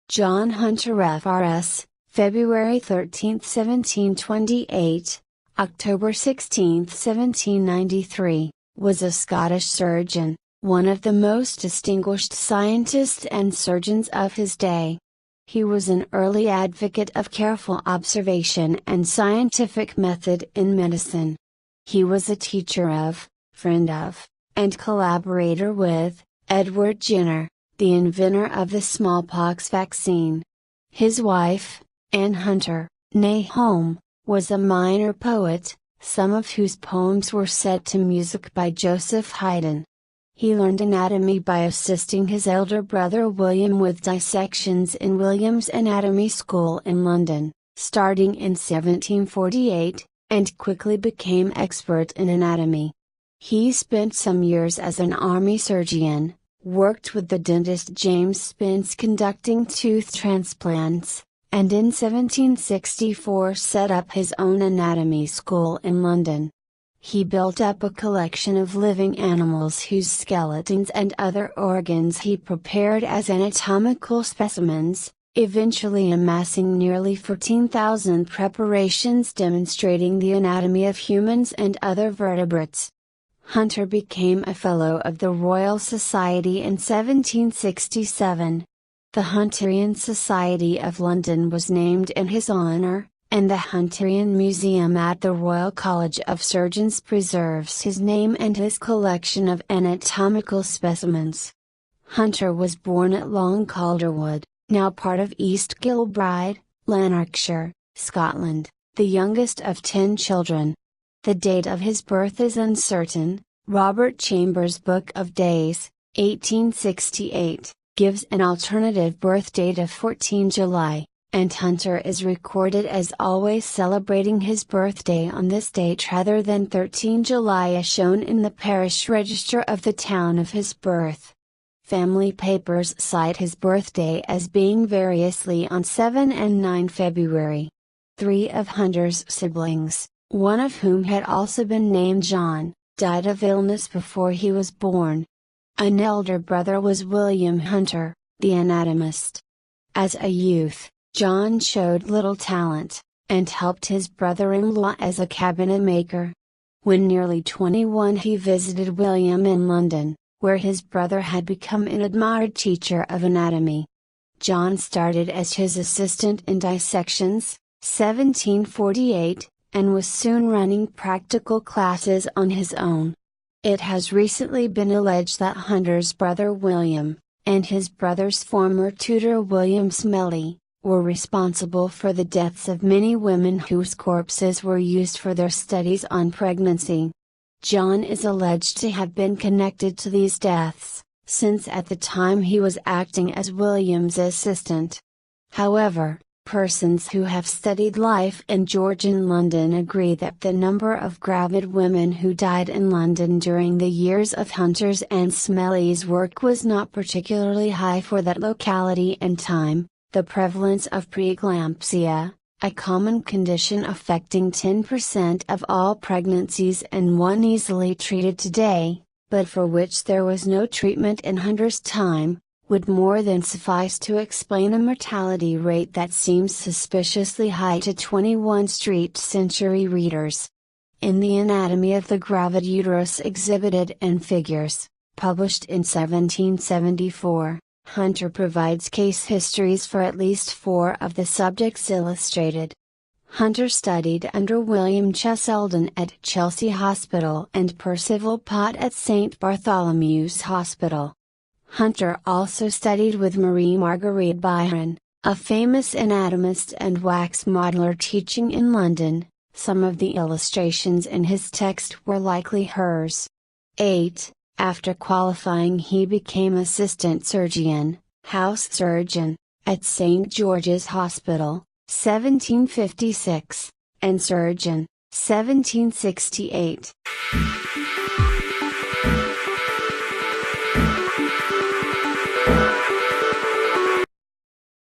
John Hunter FRS, February 13, 1728, October 16, 1793, was a Scottish surgeon, one of the most distinguished scientists and surgeons of his day. He was an early advocate of careful observation and scientific method in medicine. He was a teacher of, friend of, and collaborator with, Edward Jenner, the inventor of the smallpox vaccine. His wife, Anne Hunter, née Home, was a minor poet, some of whose poems were set to music by Joseph Haydn. He learned anatomy by assisting his elder brother William with dissections in William's Anatomy School in London, starting in 1748, and quickly became expert in anatomy. He spent some years as an army surgeon, worked with the dentist James Spence conducting tooth transplants, and in 1764 set up his own anatomy school in London. He built up a collection of living animals whose skeletons and other organs he prepared as anatomical specimens, eventually amassing nearly 14,000 preparations demonstrating the anatomy of humans and other vertebrates. Hunter became a Fellow of the Royal Society in 1767. The Hunterian Society of London was named in his honour, and the Hunterian Museum at the Royal College of Surgeons preserves his name and his collection of anatomical specimens. Hunter was born at Long Calderwood, now part of East Kilbride, Lanarkshire, Scotland, the youngest of 10 children. The date of his birth is uncertain. Robert Chambers' Book of Days, 1868, gives an alternative birth date of 14 July, and Hunter is recorded as always celebrating his birthday on this date rather than 13 July as shown in the parish register of the town of his birth. Family papers cite his birthday as being variously on 7 and 9 February. 3 of Hunter's siblings, one of whom had also been named John, died of illness before he was born. An elder brother was William Hunter, the anatomist. As a youth, John showed little talent, and helped his brother-in-law as a cabinet maker. When nearly 21 he visited William in London, where his brother had become an admired teacher of anatomy. John started as his assistant in dissections, 1748, and was soon running practical classes on his own. It has recently been alleged that Hunter's brother William, and his brother's former tutor William Smellie, were responsible for the deaths of many women whose corpses were used for their studies on pregnancy. John is alleged to have been connected to these deaths, since at the time he was acting as William's assistant. However, persons who have studied life in Georgian London agree that the number of gravid women who died in London during the years of Hunter's and Smellie's work was not particularly high for that locality and time. The prevalence of preeclampsia, a common condition affecting 10% of all pregnancies and one easily treated today, but for which there was no treatment in Hunter's time, would more than suffice to explain a mortality rate that seems suspiciously high to 21st century readers. In The Anatomy of the Gravid Uterus Exhibited in Figures, published in 1774, Hunter provides case histories for at least 4 of the subjects illustrated. Hunter studied under William Cheselden at Chelsea Hospital and Percival Pott at St Bartholomew's Hospital. Hunter also studied with Marie Marguerite Byron, a famous anatomist and wax modeler teaching in London. Some of the illustrations in his text were likely hers. 8. After qualifying he became assistant surgeon, house surgeon, at St George's Hospital, 1756, and surgeon, 1768.